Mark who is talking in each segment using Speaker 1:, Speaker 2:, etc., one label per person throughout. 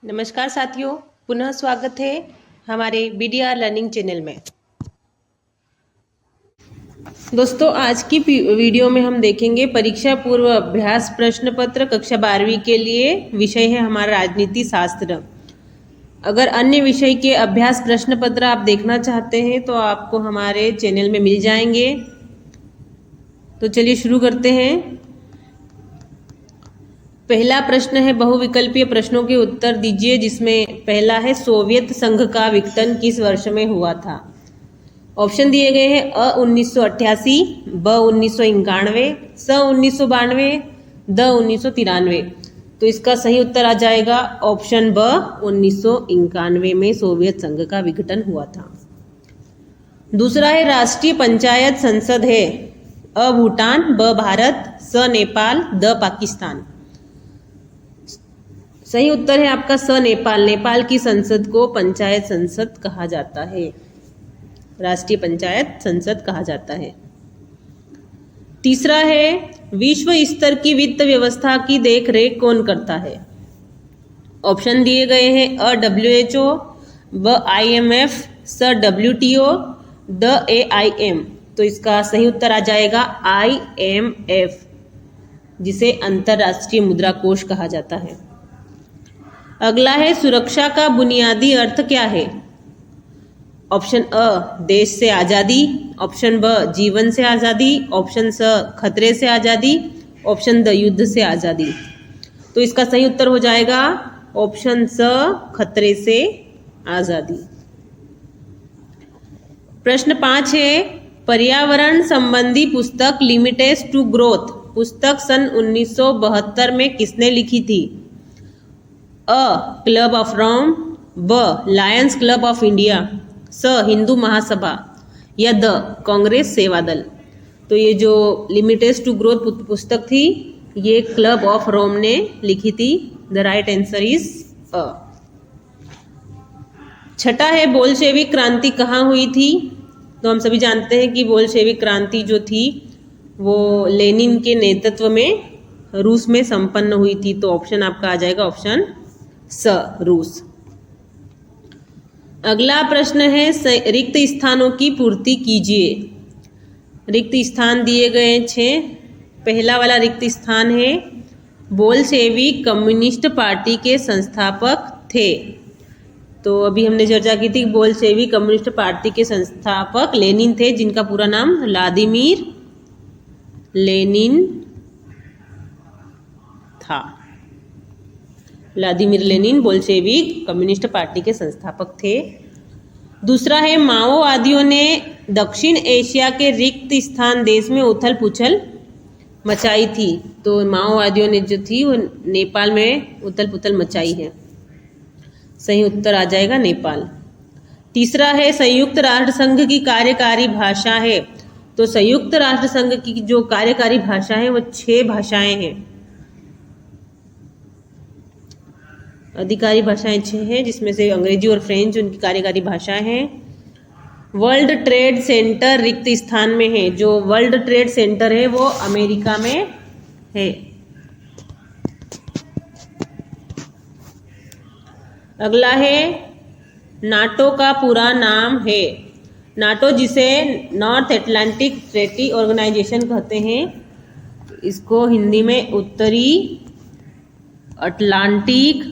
Speaker 1: नमस्कार साथियों, पुनः स्वागत है हमारे बीडीआर लर्निंग चैनल में। दोस्तों, आज की वीडियो में हम देखेंगे परीक्षा पूर्व अभ्यास प्रश्न पत्र कक्षा 12वीं के लिए। विषय है हमारा राजनीति शास्त्र। अगर अन्य विषय के अभ्यास प्रश्न पत्र आप देखना चाहते हैं तो आपको हमारे चैनल में मिल जाएंगे। तो चलिए शुरू करते हैं। पहला प्रश्न है बहुविकल्पीय प्रश्नों के उत्तर दीजिए, जिसमें पहला है सोवियत संघ का विघटन किस वर्ष में हुआ था। ऑप्शन दिए गए हैं अ 1988, ब 1991, स 1992, द 1993। तो इसका सही उत्तर आ जाएगा ऑप्शन ब 1991 में सोवियत संघ का विघटन हुआ था। दूसरा है राष्ट्रीय पंचायत संसद है अ भूटान, ब भारत, स नेपाल, द पाकिस्तान। सही उत्तर है आपका स नेपाल। नेपाल की संसद को पंचायत संसद कहा जाता है, राष्ट्रीय पंचायत संसद कहा जाता है। तीसरा है विश्व स्तर की वित्त व्यवस्था की देखरेख कौन करता है। ऑप्शन दिए गए हैं अ WHO, ब IMF, स WTO, द AIM। तो इसका सही उत्तर आ जाएगा IMF, जिसे अंतर्राष्ट्रीय मुद्रा कोष कहा जाता है। अगला है सुरक्षा का बुनियादी अर्थ क्या है। ऑप्शन अ देश से आज़ादी, ऑप्शन ब जीवन से आज़ादी, ऑप्शन स खतरे से आज़ादी, ऑप्शन द युद्ध से आज़ादी। तो इसका सही उत्तर हो जाएगा ऑप्शन स खतरे से आज़ादी। प्रश्न 5 है पर्यावरण संबंधी पुस्तक लिमिटेड टू ग्रोथ पुस्तक सन 1972 में किसने लिखी थी। अ क्लब ऑफ रोम, ब लायंस क्लब ऑफ इंडिया, स हिंदू महासभा, या द कांग्रेस सेवा दल। तो ये जो लिमिटेड टू ग्रोथ पुस्तक थी ये क्लब ऑफ रोम ने लिखी थी। The right answer is a. छठा है बोल्शेविक क्रांति कहाँ हुई थी। तो हम सभी जानते हैं कि बोल्शेविक क्रांति जो थी वो लेनिन के नेतृत्व में रूस में संपन्न हुई थी। तो ऑप्शन आपका आ जाएगा ऑप्शन स रूस। अगला प्रश्न है रिक्त स्थानों की पूर्ति कीजिए। रिक्त स्थान दिए गए 6। पहला वाला रिक्त स्थान है बोल्शेविक कम्युनिस्ट पार्टी के संस्थापक थे। तो अभी हमने चर्चा की थी बोल्शेविक कम्युनिस्ट पार्टी के संस्थापक लेनिन थे, जिनका पूरा नाम व्लादिमीर लेनिन था। Vladimir Lenin Bolshevik communist party के संस्थापक थे। दूसरा है माओवादियों ने दक्षिण एशिया के रिक्त स्थान देश में उथल पुथल मचाई थी। तो माओवादियों ने जो थी वो नेपाल में उथल पुथल मचाई है। सही उत्तर आ जाएगा नेपाल। तीसरा है संयुक्त राष्ट्र संघ की कार्यकारी भाषा है। तो संयुक्त राष्ट्र संघ की जो कार्यकारी भाषा है वो 6 भाषाएं हैं। अधिकारी भाषाएं 6 हैं, जिसमें से अंग्रेजी और फ्रेंच उनकी कार्यकारी भाषाएं हैं। वर्ल्ड ट्रेड सेंटर रिक्त स्थान में है। जो वर्ल्ड ट्रेड सेंटर है वो अमेरिका में है। अगला है नाटो का पूरा नाम है। नाटो जिसे नॉर्थ अटलांटिक ट्रेटी ऑर्गेनाइजेशन कहते हैं, इसको हिंदी में उत्तरी अटलांटिक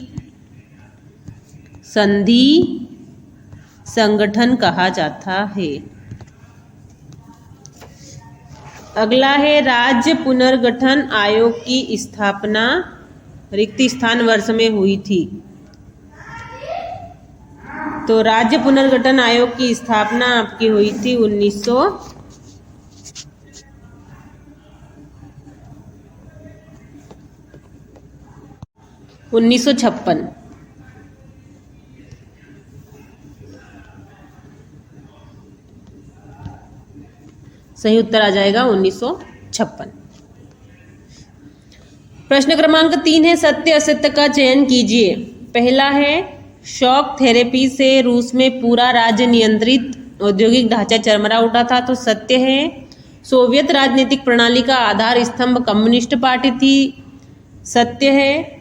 Speaker 1: संधि संगठन कहा जाता है। अगला है राज्य पुनर्गठन आयोग की स्थापना रिक्त स्थान वर्ष में हुई थी। तो राज्य पुनर्गठन आयोग की स्थापना आपकी हुई थी 1956। सही उत्तर आ जाएगा 1956। प्रश्न क्रमांक 3 है सत्य असत्य का चयन कीजिए। पहला है शॉक थेरेपी से रूस में पूरा राज्य नियंत्रित औद्योगिक ढांचा चरमरा उठा था। तो सत्य है। सोवियत राजनीतिक प्रणाली का आधार स्तंभ कम्युनिस्ट पार्टी थी। सत्य है।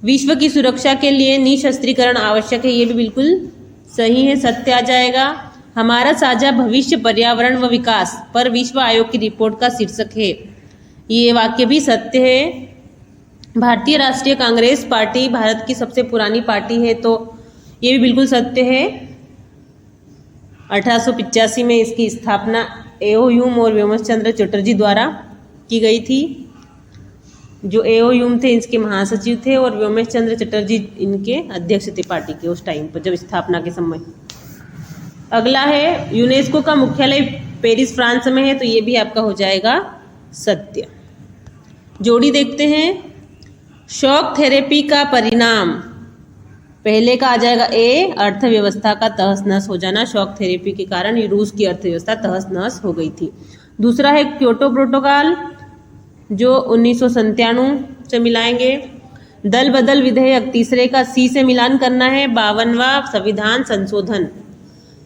Speaker 1: विश्व की सुरक्षा के लिए निशस्त्रीकरण आवश्यक है, ये भी बिल्कुल सही है, सत्य आ जाएगा। हमारा साझा भविष्य पर्यावरण व विकास पर विश्व आयोग की रिपोर्ट का शीर्षक है, ये वाक्य भी सत्य है। भारतीय राष्ट्रीय कांग्रेस पार्टी भारत की सबसे पुरानी पार्टी है, तो ये भी बिल्कुल सत्य है। 1885 में इसकी स्थापना एओ ह्यूम और व्योमेश चंद्र चटर्जी द्वारा की गई थी। जो एओ ह्यूम थे इसके महासचिव थे और व्योमेश चंद्र चटर्जी इनके अध्यक्ष थे पार्टी के उस टाइम पर, जब स्थापना के समय। अगला है यूनेस्को का मुख्यालय पेरिस फ्रांस में है, तो ये भी आपका हो जाएगा सत्य। जोड़ी देखते हैं। शॉक थेरेपी का परिणाम, पहले का आ जाएगा ए, अर्थव्यवस्था का तहस नहस हो जाना। शॉक थेरेपी के कारण रूस की अर्थव्यवस्था तहस नहस हो गई थी। दूसरा है क्योटो प्रोटोकॉल, जो 1997 से मिलाएंगे। दल बदल विधेयक, तीसरे का सी से मिलान करना है। 52वां संविधान संशोधन।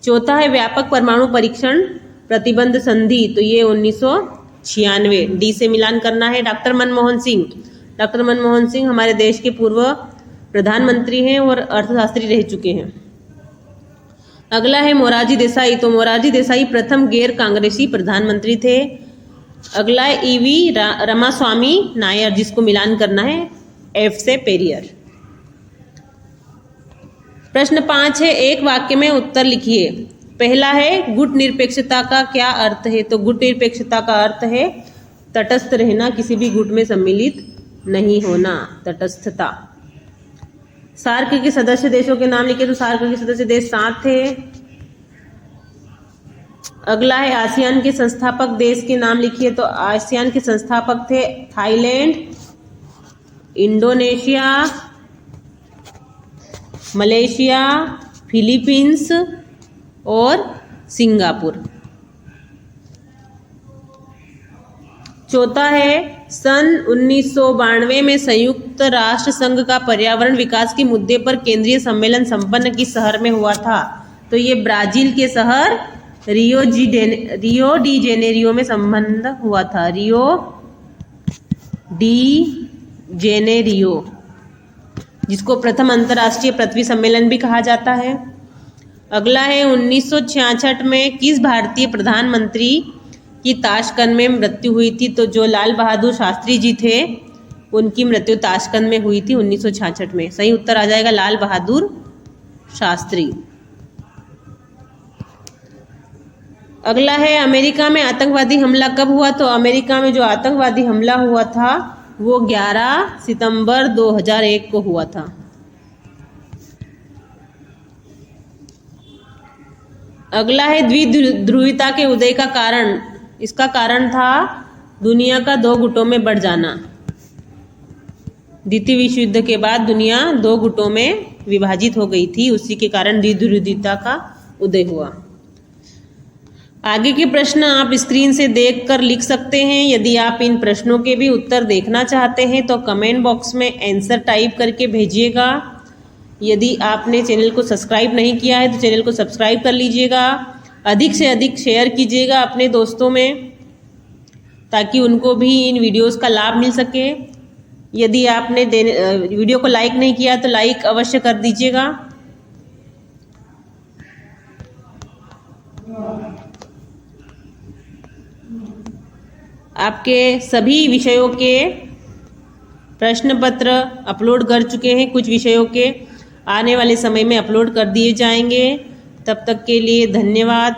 Speaker 1: चौथा है व्यापक परमाणु परीक्षण प्रतिबंध संधि, तो ये 1996 डी से मिलान करना है। डॉक्टर मनमोहन सिंह हमारे देश के पूर्व प्रधानमंत्री हैं और अर्थशास्त्री रह चुके हैं। अगला है मोरारजी देसाई, तो मोरारजी देसाई प्रथम गैर कांग्रेसी प्रधानमंत्री थे। अगला है ईवी रामास्वामी नायर, जिसको मिलान करना है एफ से पेरियर। प्रश्न 5 है, एक वाक्य में उत्तर लिखिए। पहला है गुट निरपेक्षता का क्या अर्थ है, तो गुट निरपेक्षता का अर्थ है तटस्थ रहना, किसी भी गुट में सम्मिलित नहीं होना, तटस्थता। सार्क के सदस्य देशों के नाम लिखे, तो सार्क के सदस्य देश 7 थे। अगला है आसियान के संस्थापक देश के नाम लिखिए, तो आसियान के संस्थापक थे थाईलैंड, इंडोनेशिया, मलेशिया, फिलीपींस और सिंगापुर। चौथा है सन 1992 में संयुक्त राष्ट्र संघ का पर्यावरण विकास के मुद्दे पर केंद्रीय सम्मेलन संपन्न किस शहर में हुआ था, तो ये ब्राजील के शहर रियो डी जेनेरियो में संबंध हुआ था। रियो डी जेनेरियो, जिसको प्रथम अंतर्राष्ट्रीय पृथ्वी सम्मेलन भी कहा जाता है। अगला है 1966 में किस भारतीय प्रधानमंत्री की ताशकंद में मृत्यु हुई थी, तो जो लाल बहादुर शास्त्री जी थे उनकी मृत्यु ताशकंद में हुई थी 1966 में। सही उत्तर आ जाएगा लाल बहादुर शास्त्री। अगला है अमेरिका में आतंकवादी हमला कब हुआ, तो अमेरिका में जो आतंकवादी हमला हुआ था वो 11 सितंबर 2001 को हुआ था। अगला है द्विध्रुवीता के उदय का कारण, इसका कारण था दुनिया का 2 गुटों में बढ़ जाना। द्वितीय विश्व युद्ध के बाद दुनिया 2 गुटों में विभाजित हो गई थी, उसी के कारण द्विध्रुवीता का उदय हुआ। आगे के प्रश्न आप स्क्रीन से देखकर लिख सकते हैं। यदि आप इन प्रश्नों के भी उत्तर देखना चाहते हैं तो कमेंट बॉक्स में आंसर टाइप करके भेजिएगा। यदि आपने चैनल को सब्सक्राइब नहीं किया है तो चैनल को सब्सक्राइब कर लीजिएगा। अधिक से अधिक शेयर कीजिएगा अपने दोस्तों में, ताकि उनको भी इन वीडियोस का लाभ मिल सके। यदि आपने वीडियो को लाइक नहीं किया तो लाइक अवश्य कर दीजिएगा। आपके सभी विषयों के प्रश्न पत्र अपलोड कर चुके हैं, कुछ विषयों के आने वाले समय में अपलोड कर दिए जाएंगे। तब तक के लिए धन्यवाद।